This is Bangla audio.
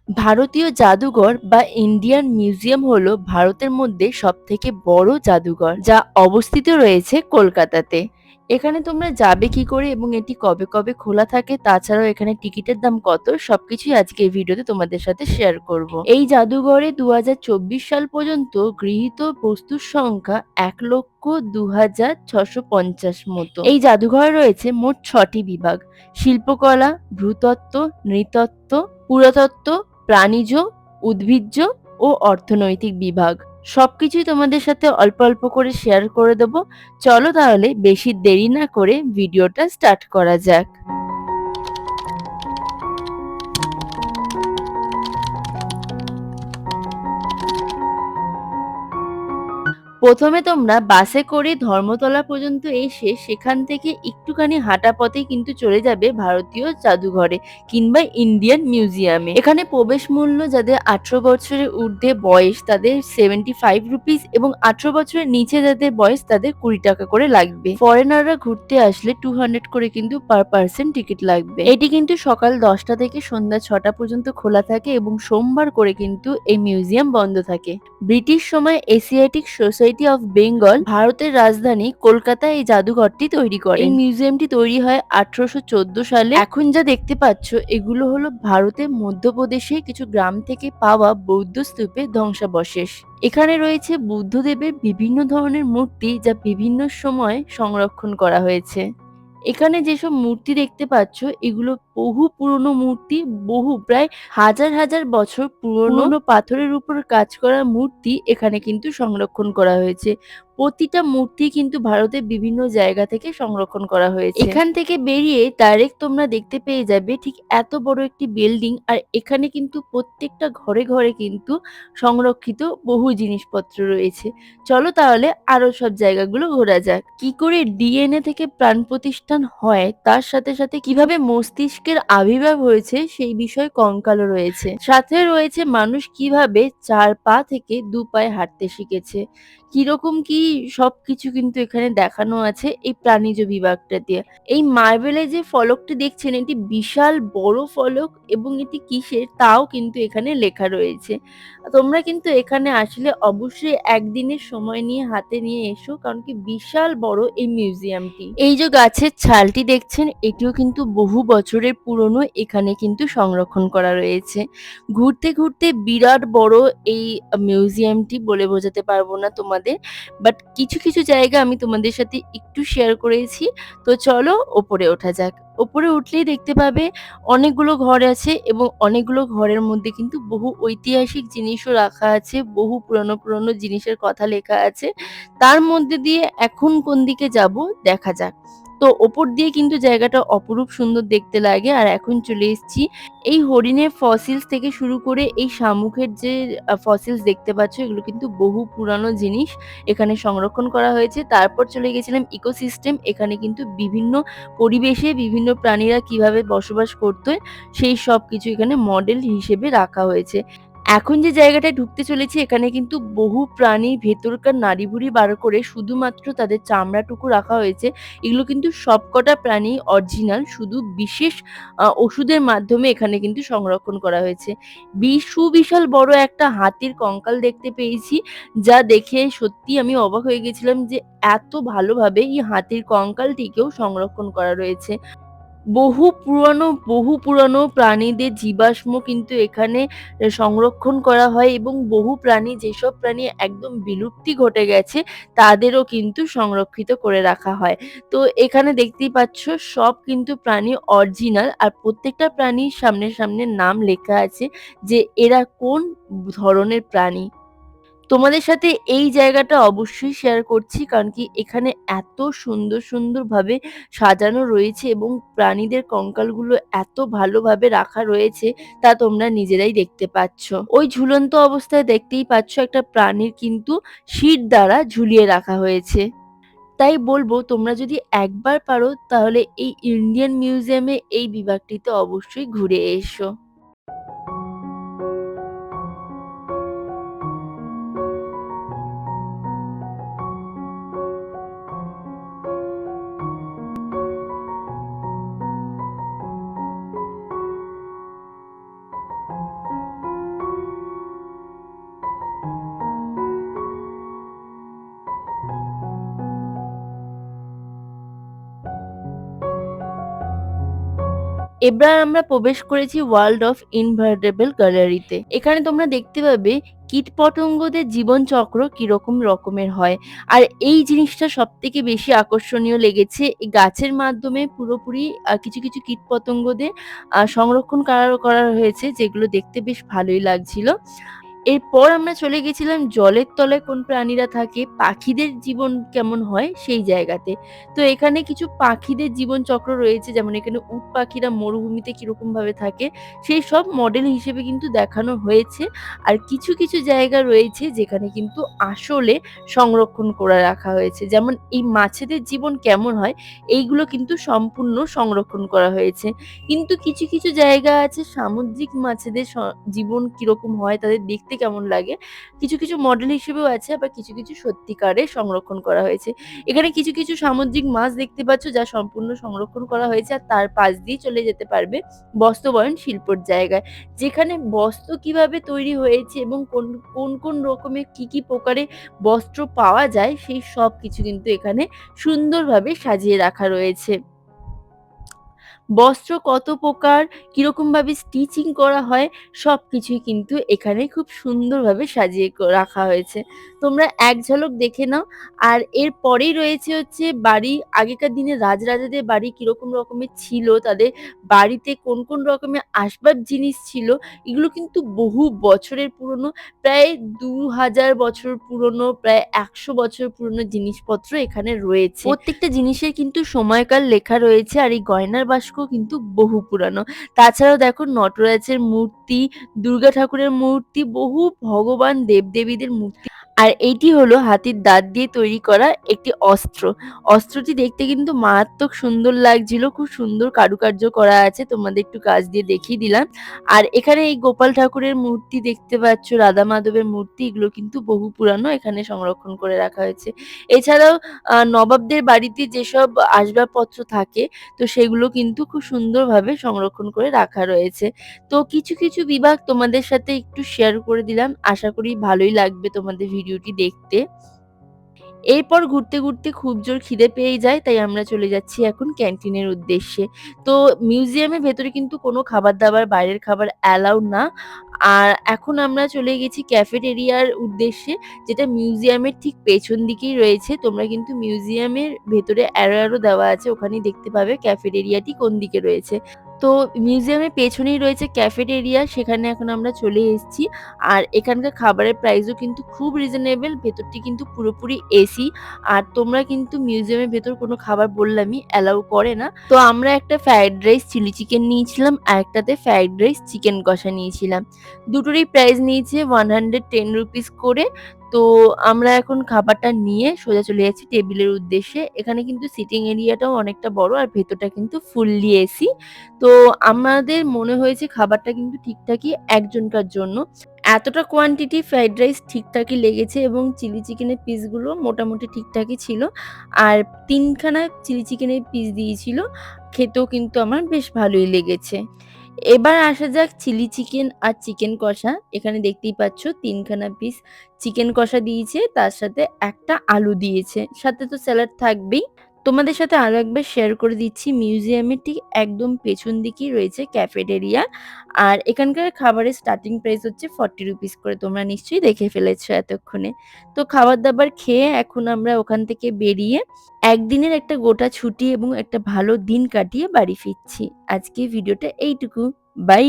ভারতীয় জাদুঘর বা ইন্ডিয়ান মিউজিয়াম হলো ভারতের মধ্যে সবথেকে বড় জাদুঘর, যা অবস্থিত রয়েছে কলকাতাতে। এখানে তোমরা যাবে কি করে এবং এটি কবে কবে খোলা থাকে, তাছাড়াও এখানে টিকিটের দাম কত, সবকিছুই আজকে এই ভিডিওতে তোমাদের সাথে শেয়ার করব। এই জাদুঘরে 2024 সাল পর্যন্ত গৃহীত বস্তুর সংখ্যা 1,02,650 মতো। এই জাদুঘরে রয়েছে মোট 6টি বিভাগ: শিল্পকলা, ভূতত্ত্ব, নৃতত্ত্ব, পুরাতত্ত্ব, প্রাণিজ, উদ্ভিজ্জ ও অর্থনৈতিক বিভাগ। সবকিছুই তোমাদের সাথে অল্প অল্প করে শেয়ার করে দেব। চলো তাহলে বেশি দেরি না করে ভিডিওটা স্টার্ট করা যাক। প্রথমে তোমরা বাসে করে ধর্মতলা পর্যন্ত এসে সেখান থেকে একটুখানি হাঁটা পথেই কিন্তু চলে যাবে ভারতীয় জাদুঘরে কিংবা ইন্ডিয়ান মিউজিয়ামে। এখানে প্রবেশ মূল্য যাদের 18 বছরের ঊর্ধ্বে বয়স তাদের 75 রুপিস এবং 18 বছরের নিচে যাদের বয়স তাদের 20 টাকা করে লাগবে। ফরেনাররা ঘুরতে আসলে 200 করে কিন্তু পার পার্সন টিকিট লাগবে। এটি কিন্তু সকাল 10টা থেকে সন্ধ্যা 6টা পর্যন্ত খোলা থাকে এবং সোমবার করে কিন্তু এই মিউজিয়াম বন্ধ থাকে। ব্রিটিশ সময় এশিয়াটিক সোসাইটি অফ বেঙ্গল ভারতের রাজধানী কলকাতায় এই জাদুঘরটি তৈরি করে। এই মিউজিয়ামটি তৈরি হয় 1814 সালে। এখন যা দেখতে পাচ্ছ এগুলো হলো ভারতের মধ্যপ্রদেশে কিছু গ্রাম থেকে পাওয়া বৌদ্ধ স্তূপের ধ্বংসাবশেষ। এখানে রয়েছে বুদ্ধদেবের বিভিন্ন ধরনের মূর্তি, যা বিভিন্ন সময় সংরক্ষণ করা হয়েছে। এখানে যেসব মূর্তি দেখতে পাচ্ছ এগুলো বহু পুরনো মূর্তি, বহু প্রায় হাজার হাজার বছর পুরনো পাথরের উপর কাজ করা মূর্তি এখানে কিন্তু সংরক্ষণ করা হয়েছে। প্রতিটা মূর্তি কিন্তু ভারতের বিভিন্ন জায়গা থেকে সংরক্ষণ করা হয়েছে। এখান থেকে বেরিয়ে ডাইরেক্ট তোমরা দেখতে পেয়ে যাবে ঠিক এত বড় একটি বিল্ডিং, আর এখানে কিন্তু প্রত্যেকটা ঘরে ঘরে কিন্তু সংরক্ষিত বহু জিনিসপত্র রয়েছে। চলো তাহলে আরো সব জায়গাগুলো ঘোরা যাক। কি করে ডিএনএ থেকে প্রাণ প্রতিষ্ঠান হয়, তার সাথে সাথে কিভাবে মস্তিষ্কের আবির্ভাব হয়েছে সেই বিষয়ে কঙ্কালও রয়েছে। সাথে রয়েছে মানুষ কিভাবে 4 পা থেকে 2 পায়ে হাঁটতে শিখেছে, কিরকম কি সবকিছু কিন্তু এখানে দেখানো আছে এই প্রাণিজ বিভাগটা দিয়ে। এই মার্বেলে যে ফলকটি দেখছেন এটি বিশাল বড় ফলক এবং এটি কিসের তাও কিন্তু এখানে লেখা রয়েছে। তোমরা কিন্তু এখানে আসলে অবশ্যই একদিনের সময় নিয়ে হাতে নিয়ে এসো, কারণ কি বিশাল বড় এই মিউজিয়ামটি। এই যে গাছের ছালটি দেখছেন এটিও কিন্তু বহু বছরের পুরনো, এখানে কিন্তু সংরক্ষণ করা রয়েছে। ঘুরতে ঘুরতে বিরাট বড় এই মিউজিয়ামটি, বলে বোঝাতে পারবো না তোমাদের, বাট কিছু কিছু জায়গা আমি তোমাদের সাথে একটু শেয়ার করেছি। তো চলো ওপরে ওঠা যাক। ওপরে উঠলেই দেখতে পাবে অনেকগুলো ঘর আছে এবং অনেকগুলো ঘরের মধ্যে কিন্তু বহু ঐতিহাসিক জিনিসও রাখা আছে, বহু পুরানো পুরানো জিনিসের কথা লেখা আছে। তার মধ্যে দিয়ে এখন কোন দিকে যাব দেখা যাক। তো ওপর দিয়ে কিন্তু জায়গাটা অপরূপ সুন্দর দেখতে লাগে। আর এখন চলে এসেছি এই হরিণের ফসিলস থেকে শুরু করে এই শামুকের যে ফসিলস দেখতে পাচ্ছ এগুলো কিন্তু বহু পুরানো জিনিস এখানে সংরক্ষণ করা হয়েছে। তারপর চলে গেছিলাম ইকোসিস্টেম, এখানে কিন্তু বিভিন্ন পরিবেশে বিভিন্ন প্রাণীরা কিভাবে বসবাস করতো সেই সব কিছু এখানে মডেল হিসেবে রাখা হয়েছে। এখন যে জায়গাটায় ঢুকতে চলেছি এখানে কিন্তু বহু প্রাণীর ভেতরকার নাড়িভুড়ি বার করে শুধুমাত্র তাদের চামড়াটুকু রাখা হয়েছে। এগুলো কিন্তু সবকটা প্রাণী অরিজিনাল, শুধু বিশেষ ওষুধের মাধ্যমে এখানে কিন্তু সংরক্ষণ করা হয়েছে। সুবিশাল বড় একটা হাতির কঙ্কাল দেখতে পেয়েছি, যা দেখে সত্যি আমি অবাক হয়ে গেছিলাম যে এত ভালোভাবে এই হাতির কঙ্কালটিকেও সংরক্ষণ করা রয়েছে। বহু পুরানো প্রাণীদের জীবাশ্ম কিন্তু এখানে সংরক্ষণ করা হয় এবং বহু প্রাণী, যেসব প্রাণী একদম বিলুপ্তি ঘটে গেছে তাদেরও কিন্তু সংরক্ষিত করে রাখা হয়। তো এখানে দেখতেই পাচ্ছ সব কিন্তু প্রাণী অরিজিনাল, আর প্রত্যেকটা প্রাণীর সামনে সামনে নাম লেখা আছে যে এরা কোন ধরনের প্রাণী। তোমাদের সাথে এই জায়গাটা অবশ্যই শেয়ার করছি, কারণ কি এখানে এত সুন্দর সুন্দর ভাবে সাজানো রয়েছে এবং প্রাণীদের কঙ্কালগুলো এত ভালোভাবে রাখা রয়েছে তা তোমরা নিজেরাই দেখতে পাচ্ছ। ওই ঝুলন্ত অবস্থায় দেখতেই পাচ্ছ একটা প্রাণীর কিন্তু শির দ্বারা ঝুলিয়ে রাখা হয়েছে। তাই বলবো তোমরা যদি একবার পারো তাহলে এই ইন্ডিয়ান মিউজিয়ামে এই বিভাগটিতে অবশ্যই ঘুরে এসো। এবার আমরা প্রবেশ করেছি ওয়ার্ল্ড অফ ইনভার্টেবল গ্যালারিতে। এখানে তোমরা দেখতে পাবে কীটপতঙ্গদের জীবনচক্র কিরকম রকমের হয়। আর এই জিনিসটা সবথেকে বেশি আকর্ষণীয় লেগেছে। এই গাছের মাধ্যমে পুরোপুরি কিছু, কিছু কীটপতঙ্গদের সংরক্ষণ করা হয়েছে, যেগুলো দেখতে বেশ ভালোই লাগছিল। এরপর আমরা চলে গেছিলাম জলের তলায় কোন প্রাণীরা থাকে, পাখিদের জীবন কেমন হয় সেই জায়গাতে। তো এখানে কিছু পাখিদের জীবনচক্র রয়েছে, যেমন এখানে উট পাখিরা মরুভূমিতে কিরকমভাবে থাকে সেই সব মডেল হিসেবে কিন্তু দেখানো হয়েছে। আর কিছু, কিছু জায়গা রয়েছে যেখানে কিন্তু আসলে সংরক্ষণ করে রাখা হয়েছে। যেমন এই মাছেদের জীবন কেমন হয় এইগুলো কিন্তু সম্পূর্ণ সংরক্ষণ করা হয়েছে। কিন্তু কিছু, কিছু জায়গা আছে সামুদ্রিক মাছেদের জীবন কিরকম হয়, তাদের দেখতে কেমন লাগে, কিছু, কিছু মডেল হিসেবেও আছে, আবার কিছু, কিছু সত্যিকারের সংরক্ষণ করা হয়েছে। এখানে কিছু, কিছু সামুদ্রিক মাছ দেখতে পাচ্ছ যা সম্পূর্ণ সংরক্ষণ করা হয়েছে, আর তার পাশ দিয়ে চলে যেতে পারবে বস্ত্রবয়ন শিল্পর জায়গায়। যেখানে বস্ত্র কিভাবে তৈরি হয়েছে এবং কোন, কোন, কোন রকমের কি, কি প্রকারের বস্ত্র পাওয়া যায় সেই সবকিছু কিন্তু এখানে সুন্দরভাবে সাজিয়ে রাখা রয়েছে। বস্ত্র কত প্রকার, কিরকমভাবে স্টিচিং করা হয় সবকিছুই কিন্তু এখানে খুব সুন্দরভাবে সাজিয়ে রাখা হয়েছে। তোমরা এক ঝলক দেখে নাও। আর এর পরেই রয়েছে হচ্ছে বাড়ি। আগেকার দিনে রাজরাজাদের বাড়ি কিরকম রকমের ছিল, তাদের বাড়িতে কোন, কোন রকমের আসবাব জিনিস ছিল, এগুলো কিন্তু বহু বছরের পুরনো, প্রায় ২,০০০ বছর পুরনো, প্রায় ১০০ বছর পুরনো জিনিসপত্র এখানে রয়েছে। প্রত্যেকটা জিনিসের কিন্তু সময়কাল লেখা রয়েছে, আর এই গয়নার বাস্কও কিন্তু বহু পুরানো। তাছাড়াও দেখো নটরাজের মূর্তি, দুর্গা ঠাকুরের মূর্তি, বহু ভগবান দেবদেবীদের মূর্তি। আর এইটি হলো হাতির দাঁত দিয়ে তৈরি করা একটি অস্ত্র। অস্ত্রটি দেখতে কিন্তু মারাত্মক সুন্দর লাগছিল। খুব সুন্দর কারুকার্য করা আছে। তোমাদের একটু কাছ দিয়ে দেখিয়ে দিলাম। আর এখানে এই গোপাল ঠাকুরের মূর্তি দেখতে পাচ্ছ, রাধা মাধবের মূর্তি, এগুলো কিন্তু বহু পুরানো, এখানে সংরক্ষণ করে রাখা হয়েছে। এছাড়াও নবাবদের বাড়িতে যেসব আসবাবপত্র থাকে তো সেগুলো কিন্তু খুব সুন্দরভাবে সংরক্ষণ করে রাখা রয়েছে। তো কিছু, কিছু বিভাগ তোমাদের সাথে একটু শেয়ার করে দিলাম। আশা করি ভালোই লাগবে তোমাদের ভিডিওটি দেখতে। এরপর ঘুরতে, ঘুরতে খুব জোর খিদে পেয়ে যায়, তাই আমরা চলে যাচ্ছি এখন ক্যান্টিনের উদ্দেশ্যে। তো মিউজিয়ামের ভেতরে কিন্তু কোনো খাবার-দাবার, বাইরের খাবার অ্যালাউড না। আর এখন আমরা চলে গেছি ক্যাফেটেরিয়ার উদ্দেশ্যে, যেটা মিউজিয়ামের ঠিক পেছন দিকেই রয়েছে। তোমরা কিন্তু মিউজিয়ামের ভেতরে অ্যারো দেওয়া আছে, ওখানেই দেখতে পাবে ক্যাফেটেরিয়াটি কোন দিকে রয়েছে। তো মিউজিয়ামের পেছনেই রয়েছে ক্যাফেটেরিয়া, সেখানে এখন আমরা চলে এসেছি। আর এখানকার খাবারের প্রাইসও কিন্তু খুব রিজনেবল। ভেতরটি কিন্তু পুরোপুরি এসি। আর তোমরা কিন্তু মিউজিয়ামের ভেতর কোনো খাবার বললামই অ্যালাউ করে না। তো আমরা একটা ফ্রাইড রাইস চিলি চিকেন নিয়েছিলাম, আরেকটাতে ফ্রাইড রাইস চিকেন কষা নিয়েছিলাম। দুটোরই প্রাইস নিয়েছে 110 রুপিস করে। তো আমরা এখন খাবারটা নিয়ে সোজা চলে যাচ্ছি টেবিলের উদ্দেশ্যে। এখানে কিন্তু সিটিং এরিয়াটাও অনেকটা বড়, আর ভেতরটা কিন্তু ফুললি এসি। তো আমাদের মনে হয়েছে খাবারটা কিন্তু ঠিকঠাকই একজনকার জন্য। এতটা কোয়ান্টিটি ফ্রাইড রাইস ঠিকঠাকই লেগেছে, এবং চিলি চিকেনের পিসগুলো মোটামুটি ঠিকঠাকই ছিল। আর ৩ খানা চিলি চিকেনের পিস দিয়েছিল। খেতেও কিন্তু আমার বেশ ভালোই লেগেছে। এবার আসা যাক চিলি চিকেন আর চিকেন কষা। এখানে দেখতেই পাচ্ছ ৩ খানা পিস চিকেন কষা দিয়েছে, তার সাথে একটা আলু দিয়েছে। সাথে তো স্যালাড থাকবেই। তোমাদের সাথে আরো একবার শেয়ার করে দিচ্ছি, মিউজিয়ামের ঠিক একদম পেছন দিকেই রয়েছে ক্যাফেটেরিয়া। আর এখানকার খাবারের স্টার্টিং প্রাইস হচ্ছে 40 রুপিস করে। তোমরা নিশ্চয়ই দেখে ফেলেছো এতক্ষণে। তো খাবার-দাবার খেয়ে এখন আমরা ওখান থেকে বেরিয়ে একদিনের একটা গোটা ছুটি এবং একটা ভালো দিন কাটিয়ে বাড়ি ফিরছি। আজকের ভিডিওটা এইটুকু। বাই!